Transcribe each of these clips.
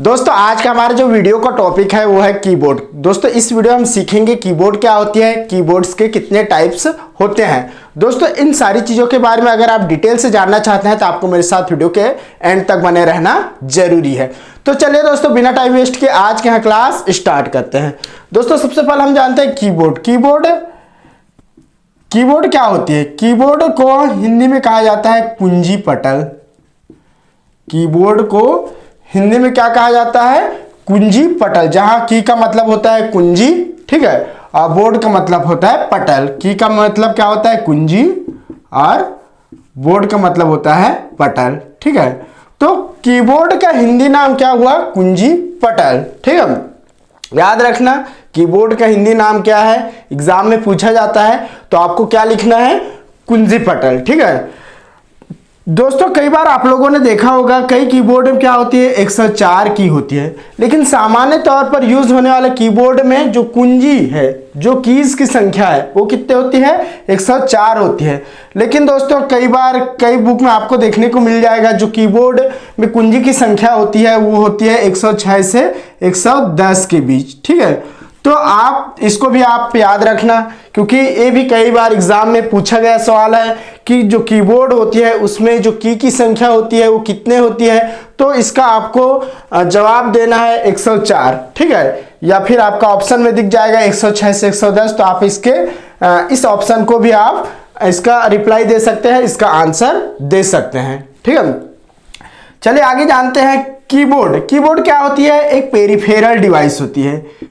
दोस्तों आज का हमारा जो वीडियो का टॉपिक है वो है कीबोर्ड। दोस्तों इस वीडियो में हम सीखेंगे कीबोर्ड क्या होती है, कीबोर्ड्स के कितने टाइप्स होते हैं। दोस्तों इन सारी चीज़ों के बारे में अगर आप डिटेल से जानना चाहते हैं तो आपको मेरे साथ वीडियो के एंड तक बने रहना जरूरी है। तो चलिए दोस्तों बिना टाइम वेस्ट के आज के यहाँ क्लास स्टार्ट करते हैं। दोस्तों सबसे पहले हम जानते हैं कीबोर्ड क्या होती है। कीबोर्ड को हिंदी में कहा जाता है कुंजी पटल। कीबोर्ड को हिंदी में क्या कहा जाता है, कुंजी पटल, जहां की का मतलब होता है कुंजी, ठीक है, और बोर्ड का मतलब होता है पटल। की का मतलब क्या होता है कुंजी और बोर्ड का मतलब होता है पटल, ठीक है। तो कीबोर्ड का हिंदी नाम क्या हुआ, कुंजी पटल, ठीक है। याद रखना कीबोर्ड का हिंदी नाम क्या है, एग्जाम में पूछा जाता है तो आपको क्या लिखना है, कुंजी पटल, ठीक है। दोस्तों कई बार आप लोगों ने देखा होगा कई कीबोर्ड में क्या होती है 104 की होती है, लेकिन सामान्य तौर पर यूज होने वाले कीबोर्ड में जो कुंजी है, जो कीज की संख्या है वो कितने होती है, 104 होती है। लेकिन दोस्तों कई बार कई बुक में आपको देखने को मिल जाएगा जो कीबोर्ड में कुंजी की संख्या होती है वो होती है 106 से 110 के बीच, ठीक है। तो आप इसको भी आप याद रखना, क्योंकि ये भी कई बार एग्जाम में पूछा गया सवाल है कि जो कीबोर्ड होती है उसमें जो की संख्या होती है वो कितने होती है। तो इसका आपको जवाब देना है 104, ठीक है, या फिर आपका ऑप्शन में दिख जाएगा 106 से 110। तो आप इस ऑप्शन को भी आप इसका रिप्लाई दे सकते हैं, इसका आंसर दे सकते हैं, ठीक है। चलिए आगे जानते हैं कीबोर्ड क्या होती है, एक पेरिफेरल डिवाइस होती है।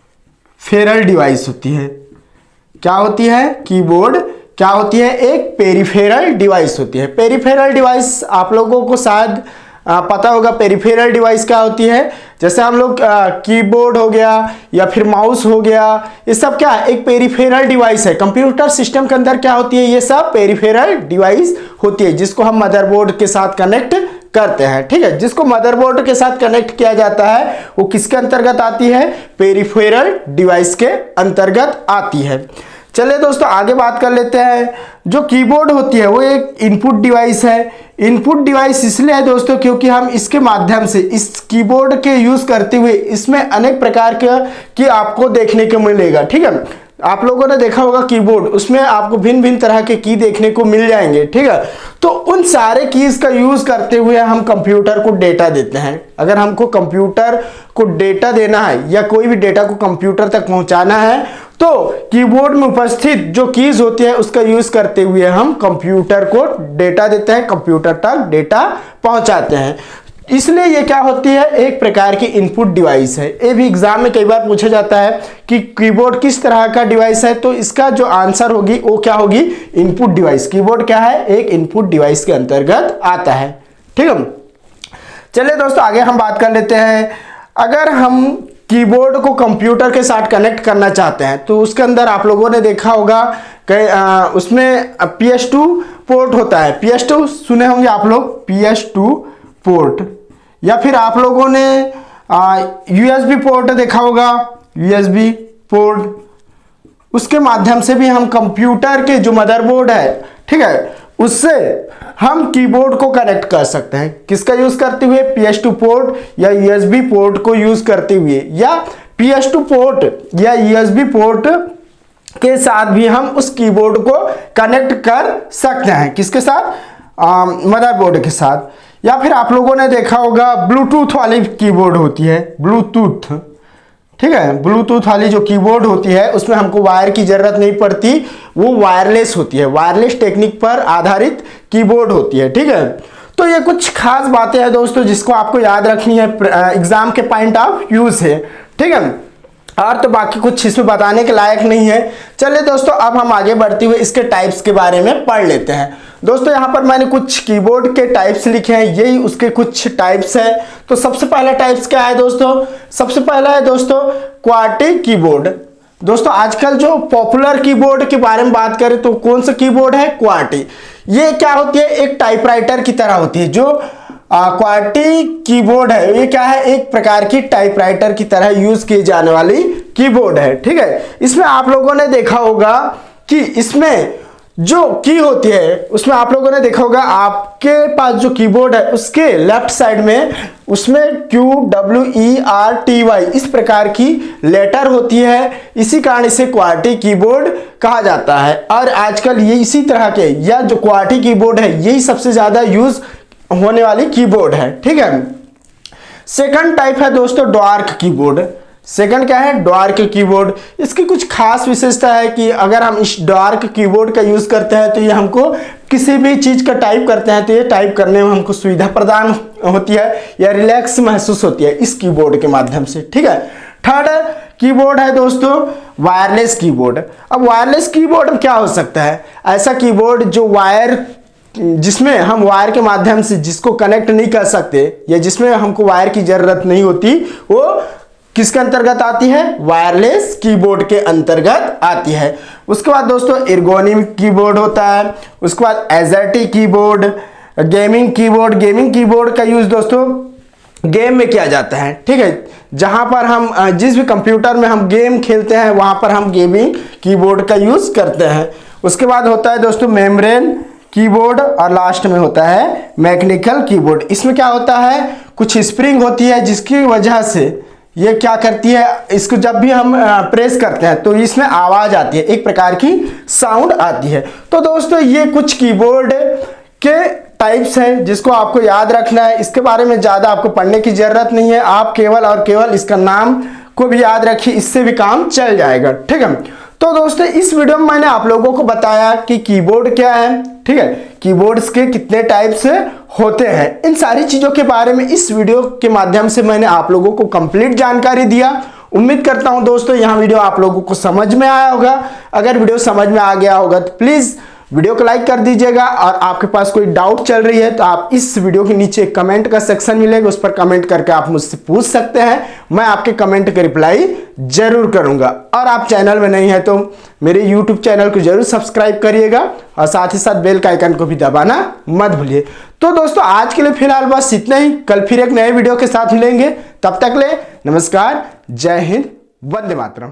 फेरल डिवाइस होती है। क्या होती है, कीबोर्ड क्या होती है, एक पेरिफेरल डिवाइस होती है। पेरिफेरल डिवाइस आप लोगों को शायद पता होगा पेरिफेरल डिवाइस क्या होती है। जैसे हम लोग कीबोर्ड हो गया या फिर माउस हो गया, ये सब क्या है, एक पेरिफेरल डिवाइस है। कंप्यूटर सिस्टम के अंदर क्या होती है, ये सब पेरिफेरल डिवाइस होती है, जिसको हम मदरबोर्ड के साथ कनेक्ट करते हैं, ठीक है। जिसको मदरबोर्ड के साथ कनेक्ट किया जाता है वो किसके अंतर्गत आती है, पेरिफेरल डिवाइस के अंतर्गत आती है। चलिए दोस्तों आगे बात कर लेते हैं। जो कीबोर्ड होती है वो एक इनपुट डिवाइस है। इनपुट डिवाइस इसलिए है दोस्तों क्योंकि हम इसके माध्यम से इस कीबोर्ड के यूज करते हुए इसमें अनेक प्रकार के आपको देखने को मिलेगा, ठीक है। आप लोगों ने देखा होगा कीबोर्ड, उसमें आपको भिन्न भिन्न तरह के की देखने को मिल जाएंगे, ठीक है। तो उन सारे कीज का यूज करते हुए हम कंप्यूटर को डेटा देते हैं। अगर हमको कंप्यूटर को डेटा देना है या कोई भी डेटा को कंप्यूटर तक पहुंचाना है तो कीबोर्ड में उपस्थित जो कीज होती है उसका यूज करते हुए हम कंप्यूटर को डेटा देते हैं, कंप्यूटर तक डेटा पहुंचाते हैं। इसलिए ये क्या होती है, एक प्रकार की इनपुट डिवाइस है। ये भी एग्जाम में कई बार पूछा जाता है कि कीबोर्ड किस तरह का डिवाइस है, तो इसका जो आंसर होगी वो क्या होगी, इनपुट डिवाइस। कीबोर्ड क्या है, एक इनपुट डिवाइस के अंतर्गत आता है, ठीक है। चलिए दोस्तों आगे हम बात कर लेते हैं। अगर हम कीबोर्ड को कंप्यूटर के साथ कनेक्ट करना चाहते हैं तो उसके अंदर आप लोगों ने देखा होगा उसमें PS2 पोर्ट होता है। PS2 सुने होंगे आप लोग, PS2 पोर्ट, या फिर आप लोगों ने USB पोर्ट देखा होगा, USB पोर्ट। उसके माध्यम से भी हम कंप्यूटर के जो मदरबोर्ड है, ठीक है, उससे हम कीबोर्ड को कनेक्ट कर सकते हैं। किसका यूज करते हुए, PS2 पोर्ट या USB पोर्ट को यूज करते हुए, या PS2 पोर्ट या USB पोर्ट के साथ भी हम उस कीबोर्ड को कनेक्ट कर सकते हैं। किसके साथ, मदरबोर्ड के साथ। या फिर आप लोगों ने देखा होगा ब्लूटूथ वाली कीबोर्ड होती है, ब्लूटूथ, ठीक है। ब्लूटूथ वाली जो कीबोर्ड होती है उसमें हमको वायर की जरूरत नहीं पड़ती, वो वायरलेस होती है, वायरलेस टेक्निक पर आधारित कीबोर्ड होती है, ठीक है। तो ये कुछ खास बातें हैं दोस्तों जिसको आपको याद रखनी है, एग्जाम के पॉइंट ऑफ व्यू से, ठीक है। और तो बाकी कुछ इसमें बताने के लायक नहीं है। चलिए दोस्तों अब हम आगे बढ़ते हुए इसके टाइप्स के बारे में पढ़ लेते हैं। दोस्तों यहाँ पर मैंने कुछ कीबोर्ड के टाइप्स लिखे हैं, यही उसके कुछ टाइप्स हैं। तो सबसे पहला टाइप्स क्या है दोस्तों, सबसे पहला है दोस्तों क्वार्टी कीबोर्ड। दोस्तों आजकल जो पॉपुलर कीबोर्ड के बारे में बात करें तो कौन सा कीबोर्ड है, क्वार्टी। ये क्या होती है, एक टाइपराइटर की तरह होती है। जो क्वार्टी कीबोर्ड है ये क्या है, एक प्रकार की टाइपराइटर की तरह यूज की जाने वाली कीबोर्ड है, ठीक है। इसमें आप लोगों ने देखा होगा कि इसमें जो की होती है उसमें आप लोगों ने देखा होगा, आपके पास जो कीबोर्ड है उसके लेफ्ट साइड में उसमें QWERTY इस प्रकार की लेटर होती है। इसी कारण इसे क्वार्टी कीबोर्ड कहा जाता है। और आजकल ये इसी तरह के या जो क्वार्टी कीबोर्ड है यही सबसे ज्यादा यूज होने वाली कीबोर्ड है। ठीक है। सेकंड टाइप है दोस्तों ड्वार्क कीबोर्ड। सेकंड क्या है? ड्वार्क कीबोर्ड। इसकी कुछ खास विशेषता है कि अगर हम इस ड्वार्क कीबोर्ड का यूज करते हैं तो ये हमको किसी भी चीज का टाइप करते हैं तो ये टाइप करने में हमको सुविधा प्रदान होती है या रिलैक्स महसूस होती है इस कीबोर्ड के माध्यम से। ठीक है। थर्ड कीबोर्ड है दोस्तों वायरलेस कीबोर्ड। अब वायरलेस कीबोर्ड में क्या हो सकता है? ऐसा कीबोर्ड जो जिसमें हम वायर के माध्यम से जिसको कनेक्ट नहीं कर सकते या जिसमें हमको वायर की जरूरत नहीं होती, वो किसके अंतर्गत आती है? वायरलेस कीबोर्ड के अंतर्गत आती है। उसके बाद दोस्तों एर्गोनोमिक कीबोर्ड होता है। उसके बाद एजर्टी keyboard, gaming keyboard. Gaming keyboard का यूज दोस्तों गेम में किया जाता है। ठीक है। जहां पर हम जिस भी कंप्यूटर में हम गेम खेलते हैं वहां पर हम गेमिंग कीबोर्ड का यूज करते हैं। उसके बाद होता है दोस्तों मेम्ब्रेन कीबोर्ड और लास्ट में होता है मैकेनिकल कीबोर्ड। इसमें क्या होता है? कुछ स्प्रिंग होती है जिसकी वजह से ये क्या करती है, इसको जब भी हम प्रेस करते हैं तो इसमें आवाज आती है, एक प्रकार की साउंड आती है। तो दोस्तों ये कुछ कीबोर्ड के टाइप्स हैं जिसको आपको याद रखना है। इसके बारे में ज्यादा आपको पढ़ने की जरूरत नहीं है, आप केवल और केवल इसका नाम को भी याद रखिए, इससे भी काम चल जाएगा। ठीक है। तो दोस्तों इस वीडियो में मैंने आप लोगों को बताया कि कीबोर्ड क्या है। ठीक है। कीबोर्ड्स के कितने टाइप्स होते हैं, इन सारी चीजों के बारे में इस वीडियो के माध्यम से मैंने आप लोगों को कंप्लीट जानकारी दिया। उम्मीद करता हूं दोस्तों यहां वीडियो आप लोगों को समझ में आया होगा। अगर वीडियो समझ में आ गया होगा तो प्लीज वीडियो को लाइक कर दीजिएगा। और आपके पास कोई डाउट चल रही है तो आप इस वीडियो के नीचे कमेंट का सेक्शन मिलेगा, उस पर कमेंट करके आप मुझसे पूछ सकते हैं। मैं आपके कमेंट का रिप्लाई जरूर करूंगा। और आप चैनल में नहीं है तो मेरे YouTube चैनल को जरूर सब्सक्राइब करिएगा और साथ ही साथ बेल का आइकन को भी दबाना मत भूलिए। तो दोस्तों आज के लिए फिलहाल बस इतना ही। कल फिर एक नए वीडियो के साथ मिलेंगे। तब तक ले नमस्कार, जय हिंद, वंदे मातरम।